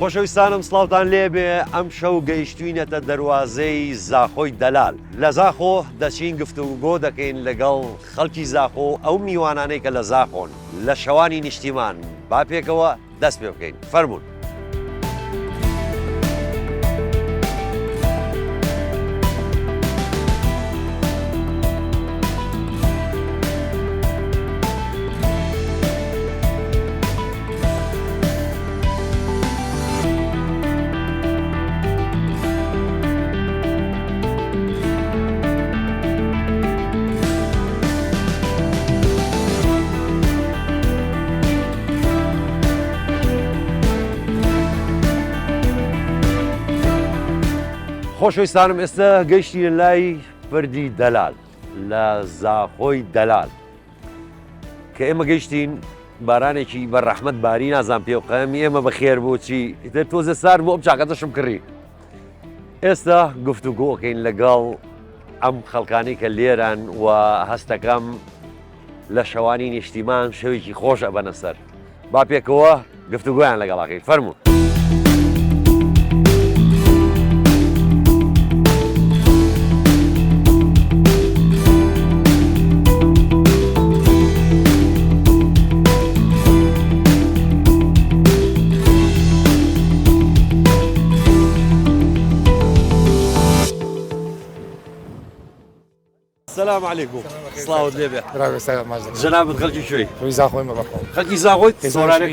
خۆشەویستانم سڵاوتان لێبێ ئەم شەو گەیشتوینەتە دەواازەی زاخۆی دەلال لە زاخۆ دەچین گفتوگۆ دەکەین لەگەڵ خەڵکی زاخۆ ئەو میوانانەی کە لە زاخۆن لە شەوانی نیشتیمان با پێکەوە دەست پێ بکەین فەرموون. خۆشەویستانم ئێستا گەیشتی لای فردی دەلال لە زاخۆی دەلال کە ئێمە گەیشتین بارانێکی بە ڕەحمەت باری نازان پێوقەمی ئێمە بەخێر بۆچی ئیتر تۆزە سار بۆ ئەم چاکەتەشم کڕی. ئێستا گفتوگۆکەین لەگەڵ ئەم خەڵکانی کە لێران و هەستەکەم لە شەوانی نیشتیمان شەوێکی خۆشە بەنە سەر با پێکەوە گفتوگۆیان لەگەڵاکەین فەرموون. السلام عليكم. سڵاوت لێبێ. جەنابەت خەڵکی کوێی؟ خۆی زاخۆیمە بەخۆم. خەڵکی زاخۆیت سۆرانێک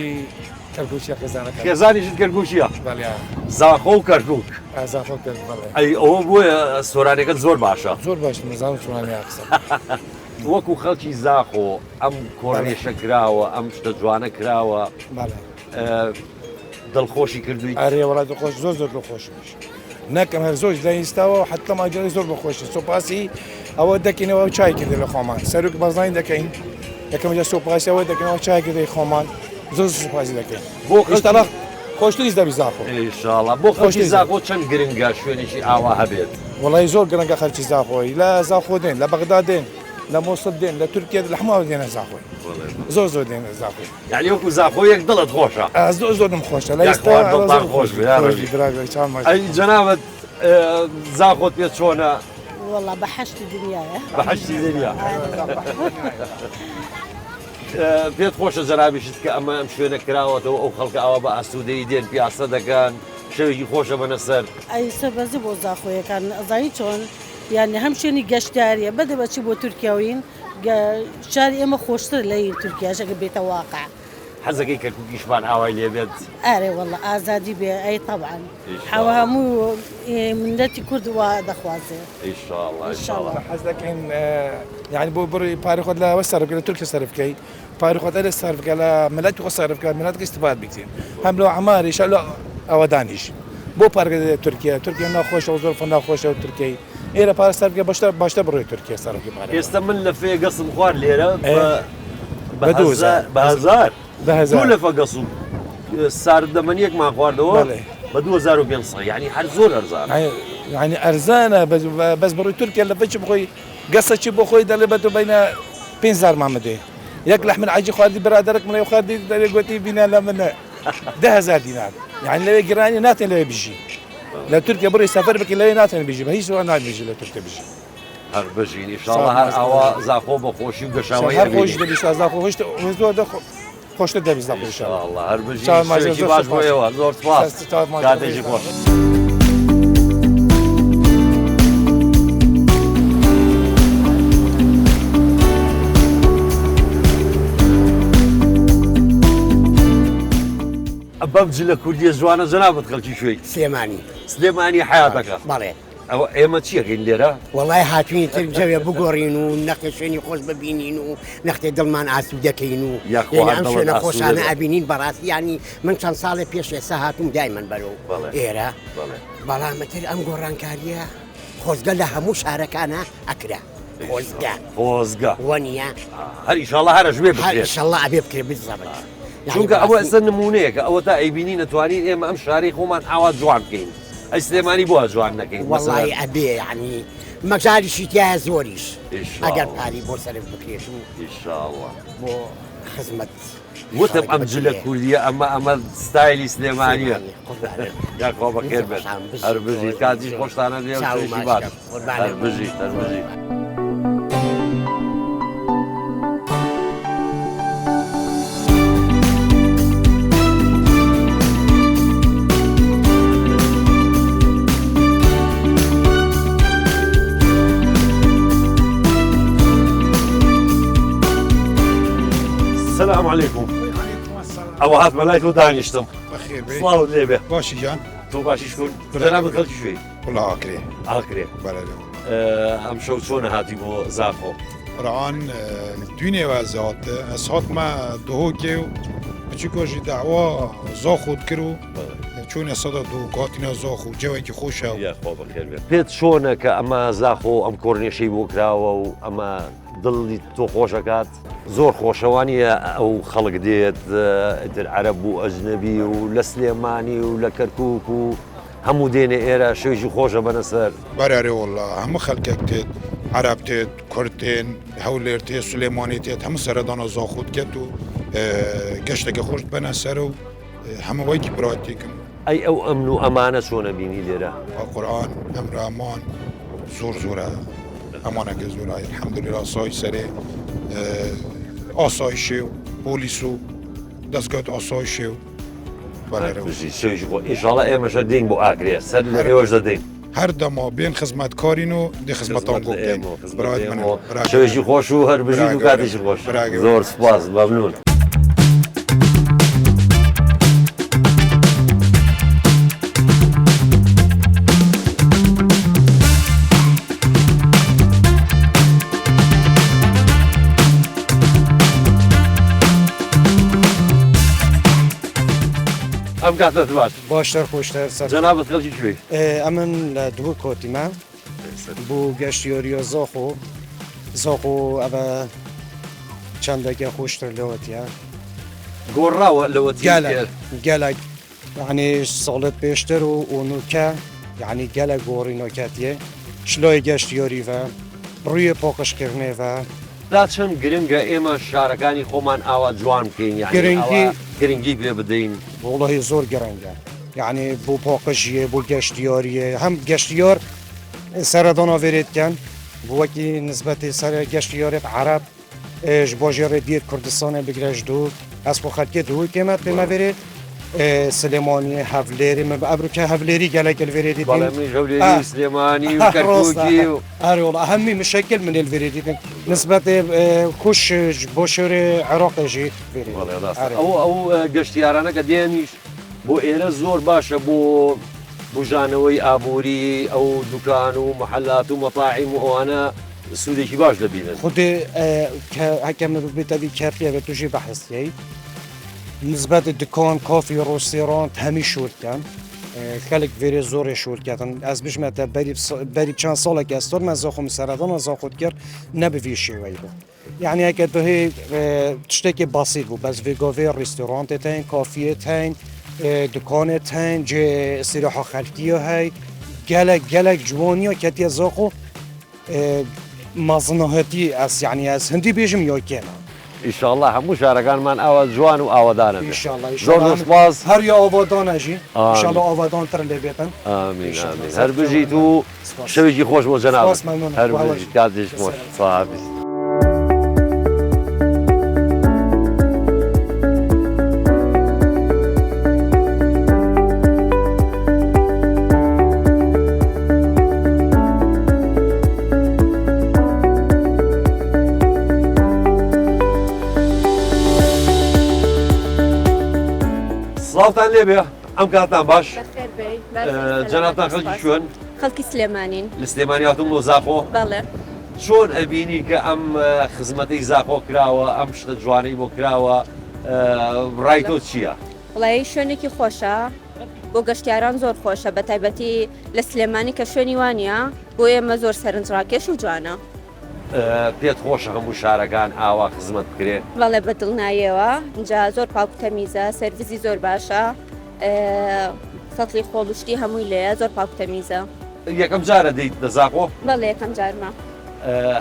کەرکووچیە خێزانەکە. خێزانیشت کەرکووچیە؟ بەڵێ. زاخۆ و کەرکووک. زاخۆ و کەرکووک بەڵێ. ئەی ئەوە بۆیە سۆرانەکەت زۆر باشە. زۆر باش نزانم چۆنانی قسە. وەکو خەڵکی زاخۆ ئەم کۆڕێشە کراوە ئەم شتە جوانە کراوە. بەڵێ. دڵخۆشی کردووی؟ ئەرێ وڵات دڵخۆش زۆر دڵخۆش بووش. نەکەم هەر زۆر داینستاوە حتا ماجێری زۆر بەخۆشی سۆپاسی ئەوە دەکەینەوە چای کردی لە خۆمان سەرک بەزانین دەکەین یەکەم جا سۆپاسیەوە دەکەینەوە چای کردی خۆمان زۆر سوپاسی دەکەین بۆ خۆشتەڵە خۆشتویست دەبی زاخۆ ئینشاءڵڵا بۆ خۆشی زاخۆ چەند گرنگە شوێنێکی ئاوا هەبێت وەڵی زۆر گرنگە خەرکی زاخۆی لە زاخۆ دێن لە بەغدا دێن لە مۆسڵ دێن لە تورکیا لە هەموو دێنە زاخۆی زۆر دێنە زاخۆی یعنی وەکو زاخۆ یەک دڵت خۆشە زۆرم خۆشە لە ئێستا خۆش ئەی جەنابەت زاخۆت پێت چۆنە؟ والله بەحەشتی دنیاە بەحەشتی دنیا پێت خۆشە جەنابیشت کە ئەمە ئەم شوێنە کراوەتەوە ئەو خەڵکە ئەوە بە ئاسوودەی دێن پیاسە دەکەن شەوێکی خۆشە بەنە سەر ئەی سەربەرزی بۆ زاخۆیەکان ئەزانی چۆن یعنی هەم شوێنی گەشتاریە بەدە بەچی بۆ تورکیاوین شاری ئێمە خۆشتر لە این تورکیاژەکە بێتە واقع حەزەکەی کەرکووکیشمان ئاوای لێبێت ئارێ والله ئازادی بێ ئەی طبعا حەوا هەموو ملەتی کورد وا دەخوازێ ئینشاءڵڵا حەز دەکەین یعنی بۆ بڕی پارەی خۆت لەوە سەرف لە تورکیا سەرف بکەی پارەی خۆت لە سەرف بکە لە ملەتی خۆ سەرف بکە ملەتەکە استفاد بکەین هەم لەو عەماریش لە ئەوە دانیش بۆ پارەکە تورکیا ناخۆشە و زۆر ناخۆشە و تورکیای ئێرە پارە سەرف بکە باشتر بڕۆی تورکیا سەرف بکە پارە ئێستا من لە فێ گەسم خوارد لێرە بە هەزار دوو لەفە گەس و ساردەمەنیەکمان خواردەوە بە 2500 یعنی هەر زۆر ئەرزانە یعنی ئەرزانە بەس بڕۆی تورکیا لە بچ بخۆی گەسەکی بۆ خۆی دەڵێ بەتە بینە 5000 مامەدێ یەک لە من عجی خواردی برادرك منە خواردی دەرێگوتی بینە لە منە 10000 دینار یعنی لەوێ گرانی ناتێن لەوێ بژی لە تورکیا بڕی سەفەر بکە لەوێ ناتێن بژی بە هیچ وە نابژی لە تورکیا بژی هەر بژین ئینشاڵڵا هەر ئەوە زاخۆ بە خۆشی و گەشاوی هەر خۆش دەبی زاخۆ خۆشتە دەبی زاخۆ ئینشاڵڵا هەر بژین باش بۆیەوە زۆر سپاس کاتێکی خۆش. بەم جلە کوردیە جوانە جەنابەت خەڵکی کوێی؟ سلێمانی حەیاتەکە بەڵێ ئەوە ئێمە چیەکەین لێرە؟ وەڵای هاتووی تر جەوێ بگۆڕین و نەخی شوێنی خۆش ببینین و نەختێ دڵمان ئاسوود دەکەین و ئەم شوێنە خۆشانە ئەبینین بەڕاستی ینی من چەند ساڵێ پێش ئێستا هاتووم دایمەن بەرەو ئێرە بەڵامەتر ئەم گۆڕانکاریە خۆزگە لە هەموو شارەکانە ئەکرا خۆزگە وەنیە هەر ئینشاڵڵا هەرەش بێ بکرێت ئینشاڵڵا ئەبێ بکرێت بزەبێت چونکە ئەوە ئەسەر نمونەیەکە ئەوە تا ئەیبینی نەتوانین ئێمە ئەم شاری خۆمان ئاوا جوان بکەین ئەی سلێمانی بۆ جوان نەکەین وەڵای ئەبێ ینی مەجاریشی تایە زۆریش ئەگەر پاری بۆ سەرف بکرێت و ئینشاڵڵا بۆ خزمەت وتم ئەم جلە کوردیە ئەمە ستایلی سلێمانیە یاخوا بەخێر بێت هەر بژیت کاتیش خۆشتانە لێ چێژی باش هەر بژیت هەر بژیت. السلام عليكم. أبو هات ملايك ودانيشتم. بخير بيه. صلاة وليبة. باشي جان. تو باشي شكون؟ جناب خلق شوي. والله عاكري. عاكري. بلد. أم شو شون هاتي بو زافو. رعان الدنيا وزات أصحاب ما دهوكيو بتشكوجي دعوة زاخود كرو چون صدا دو قاتنا زاخو جوي كي خوشة. يا أخوة بخير بيت. بيت شون كأما زاخو أم كورنيشي بو كراو أما دڵی تۆ خۆشەکات زۆر خۆشەوانیە ئەو خەڵک دێت عەرەب و ئەجنەبی و لە سلێمانی و لە کەرکووک و هەموو دێنێ ئێرە شوێژی خۆشە بەنەسەر بەرارێ والله هەموو خەڵکێک تێت عەرەب تێت کورد تێن هەولێر تێت سلێمانی تێت هەموو سەردانە زاخود کێت و گەشتێکە خۆشت بەنە سەر و هەموو وایکی براتێکم. ئەی ئەو ئەمن و ئەمانە چۆنە بینی لێرە؟ قورئان ئەمر ئامان زۆر زۆرە. ئەمانەکە زۆرای الحەمدولله ئاسایی سەرێ ئاسایشێ و پۆلیس و دەستگات ئاسایشێ و شوێژی خۆ ئینشاڵڵا ئێمەشە دین بۆ ئاگرێ سەر لە ئێوەش دەدەین هەر دەما بێن خزمەتکارین و دێ خزمەتان بۆ بکەین شوێژی خۆش و هەر بژین و کاتیشی خۆش زۆر سوپاس مەمنون. ئەم کاتت باش باشتر خۆشتر جەنابەت خەڵکی کوێی؟ ئەمن لە دوو کۆتیمە بوو گەشتیۆریۆ زۆخ و ئەبە چەندێکە خۆشتر لەوەتیە گۆڕاوە لەوەتی گەلک یعنی ساڵت پێشتر و نوکە یعنی گەلە گۆڕینۆکەتیە شلۆی گەشتیۆریڤە ڕوویە پۆقشکردنێڤە دا چەند گرنگە ئێمە شارەکانی خۆمان ئاوا جوان بکەین گرنگی پێ بدەین وڵی زۆر گرنگە یعنی بۆ پۆقژیە بۆ گەشتیۆریە هەم گەشتیۆر سەرداناوێرێتکەن بۆوەکی نسبەتی سەر گەشتیۆرێت عەرەب ji bo jê re diyet Kurdistanê bigreş dû ez xwe xelkê dû kême pême verê Silêmaniyê hevlêrî me ebrûke hevlêrî gelek elvêrê dîtin سلێمانی و کەرکووکی و هەروڵ هەمووی مشکل من elvêrê dîtin nisbetê خوش ji bo şêrê Iraqê jî verê ئەو گەشتیارانەکە دێنیش بۆ ئێرە زۆر باشە بۆ بژانەوەی ئابووری ئەو دوکان و مەحەلات و مەطاعیم و ئەوانە سوودێکی باش دەبینن خودێ هەکەم بێتەوی کەرتیە بێت توژی بەحستیایی نسبەت دکان کافی ڕۆستێران هەمی شورکەن خەلک vêrê زۆرê şûrketin ez bijme te berî çend salek ez tor me zaxum seredana zaxut kir ne bi vî şêweyî bû yani heke tu hê tiştekê basît bû bez vêgavê rêstorantê teyn kafiyê teyn dukanê teyn cê istîraha xelkîya hey gelek ciwaniya ketiye zaxo مەزنەهەتی ئەس یعنی ئەس هەندی بێژم یا کێمە ئینشاءڵڵا هەموو شارەکانمان ئاوا جوان و ئاوادانە زۆر سپاس هەر یا ئاوادانەژی ئینشاءڵڵا ئاوادانتر لێ بێتن ئامین هەر بژیت و شەوێکی خۆش بۆ جەناب هەر بژیت کاتێک خۆش سڵاوی سڵاوتان لێبێ ئەم کاتان باش جەنابتان خەڵکی کوێن؟ خەڵکی سلێمانین لە سلێمانی هاتوون بۆ زاخۆ؟ بەڵێ چۆن ئەبینی کە ئەم خزمەتەی زاخۆ کراوە ئەم شتە جوانەی بۆ کراوە ڕای تۆ چییە؟ وڵی شوێنێکی خۆشە بۆ گەشتیاران زۆر خۆشە بە تایبەتی لە سلێمانی کە شوێنی وانە بۆ ئێمە زۆر سەرنجڕاکێش و جوانە پێت خۆشە هەموو شارەکان ئاوا خزمەت بکرێت؟ بەڵێ بەدڵنایەوە اینجا زۆر پاکتەمیزە سەرویزی زۆر باشە سەتڵی خۆڵشتی هەمووی لێە زۆر پاکتەمیزە یەکەم جارە دەیت لە زاخۆ؟ بەڵێ یەکەم جارمە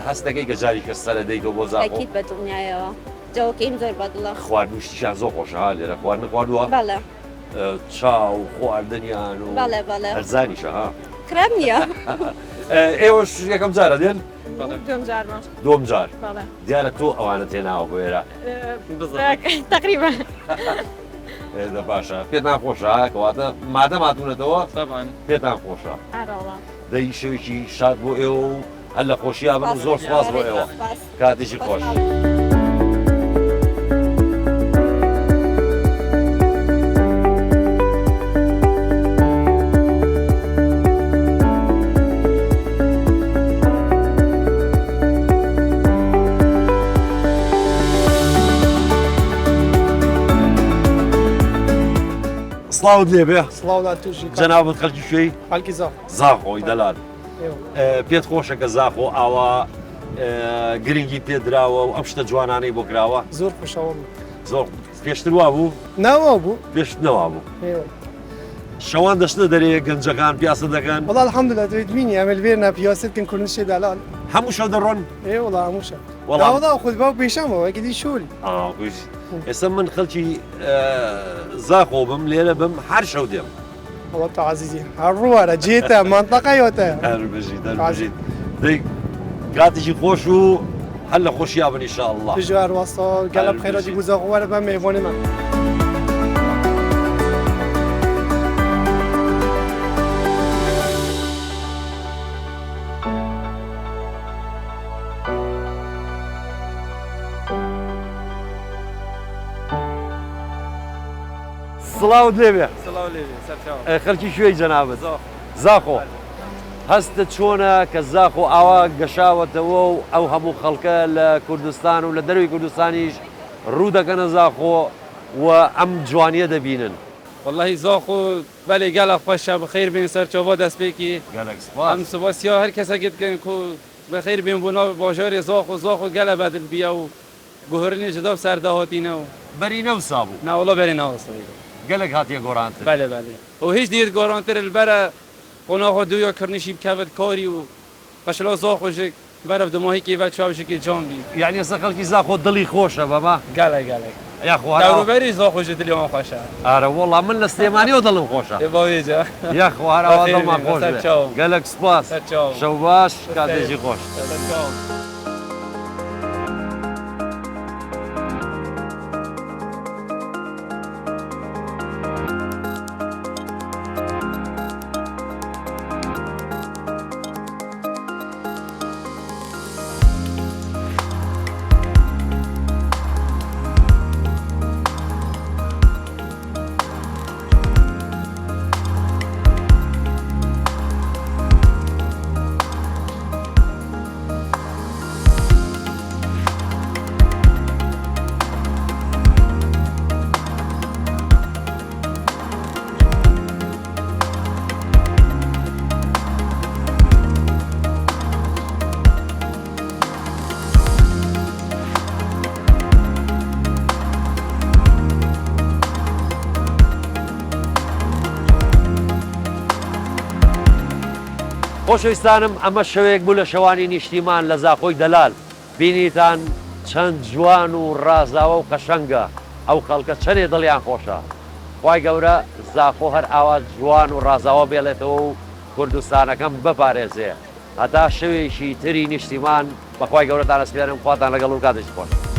هەستەکەی کە جاری کە سەرە دەیتەوە بۆ زاخۆ؟ ئەکید بەدڵنایەوە جەوەکەیم زۆر بەدڵە خواردنیشتیان زۆر خۆشە لێرە خواردن خواردووە بەڵێ چاو خواردنیان و بەڵێ بەڵێ هەرزانیشە ها کرام نییە ئێوەش یەکەم جارە دێن دوم جارمان دوم جار بەڵێ دیارە تۆ ئەوانە تێناوە بۆ ئێرە تقریبا ئێدە باشە پێت ناخۆشە کەواتە مادەم هاتوونەتەوە پێتان خۆشە دەی شەوێکی شاد بۆ ئێوە و هەر لە خۆشییا بن و زۆر سپاس بۆ ئێوە کاتێکی خۆش. سڵاوت لێبێ سڵاو تووشی جەنابەت خەڵکی شوێی خەڵکی زاخ زاخۆی دەلال پێت خۆشە کە زاخۆ ئاوا گرنگی پێدراوە و ئەم شتە جوانانەی بۆ کراوە زۆر خوشەوەم زۆر پێشتر وا بوو ناوە بوو پێشتنەوە بوو شەوان دەشتە دەرێ گەنجەکان پیاسە دەکەن وڵا الحەمدلله دوێتبینی ئەمەل بێنە پیاسەتکن کوردنشی دەلال هەموو شەو دەڕۆن وڵا هەمووشە وڵا خود باو پێشەمەوە گدی شووری ئێستا من خەڵکی زاخۆ بم لێرە بم هەر شەو دێم وڵا تا عزیزی هەڕووەرە جێتە منتەقەیەتە هەربژیت دەی کاتێکی خۆش و هەر لە خۆشییا بن ئینشاءالله بژوار وەستا گەلە بخێراتی گوزاخوەرە بە میوانی من سڵاوت لێبێ سڵاو لێ سەرچاو خەڵکی شوێی جەنابەت زاخۆ هەستە چۆنە کە زاخۆ ئاوا گەشاوەتەوە و ئەو هەموو خەڵکە لە کوردستان و لە دەروی کوردستانیش ڕوو دەکەنە زاخۆ و ئەم جوانیە دەبینن والله زاخۆ بەێ گەلە خۆشە بەخیر بین سەرچۆوە دەستپێکی ئەم سوباسیا هەر کەسەکەتکەن و بەخیر بین بوونا باژاری زاخ و گەلە بەدل بیا و گوهرنی جدا و سەرداهاتینە و بەرینە و سابوو ناوڵە بەرێناوەسەی gelek hatiye gorantır. بله بله و هیچ دید گارانتر البره قناخو دویا کرنشی بکوت کاری و بشلا زاخوشک برف دماهی که و چاوشی که جان بید یعنی سخل کی زاخو دلی خوشه بابا گله گله یا خوارا دورو بری زاخوش دلی ما خوشه آره والله من لسلیمانی و دلم خوشه باویجا یا خوارا و دل ما خوشه gelek سپاس شو باش کاتجی خوش خۆشەویستانم ئەمە شەوەیەک بوو لە شەوانی نیشتیمان لە زاخۆی دەلال بینیتان چەند جوان و ڕازاوە و قەشەنگە ئەو خەڵکە چەندێ دڵیان خۆشە خوای گەورە زاخۆ هەر ئاوا جوان و ڕازاوە بێڵێتەوە و کوردستانەکەم بپارێزێ هەتا شەوێکی تری نیشتیمان بەخوای گەورەتان ئەسپێرم خواتان لەگەڵ و کاتێکی خۆش